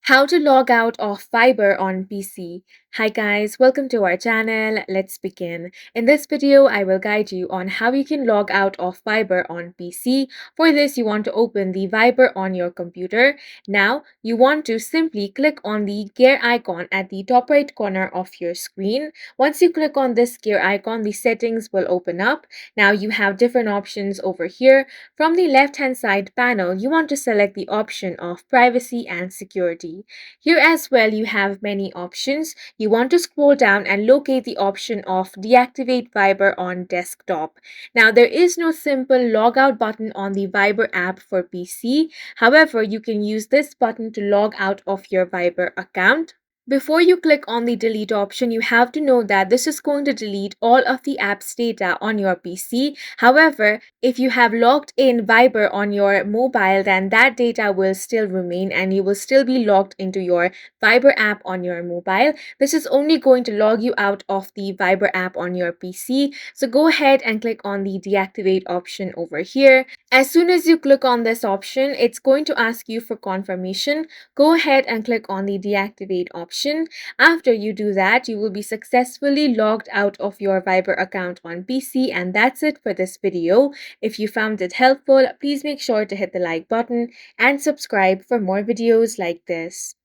How to log out of Viber on PC. Hi guys, welcome to our channel. Let's begin. In this video, I will guide you on how you can log out of Viber on PC. For this, you want to open the Viber on your computer. Now, you want to simply click on the gear icon at the top right corner of your screen. Once you click on this gear icon, the settings will open up. Now, you have different options over here. From the left-hand side panel, you want to select the option of privacy and security. Here as well, you have many options. You want to scroll down and locate the option of deactivate Viber on desktop. Now, there is no simple logout button on the Viber app for PC. However, you can use this button to log out of your Viber account. Before you click on the delete option, you have to know that this is going to delete all of the app's data on your PC. However, if you have logged in Viber on your mobile, then that data will still remain and you will still be logged into your Viber app on your mobile. This is only going to log you out of the Viber app on your PC. So go ahead and click on the deactivate option over here. As soon as you click on this option, it's going to ask you for confirmation. Go ahead and click on the deactivate option. After you do that, you will be successfully logged out of your Viber account on PC, and that's it for this video. If you found it helpful, please make sure to hit the like button and subscribe for more videos like this.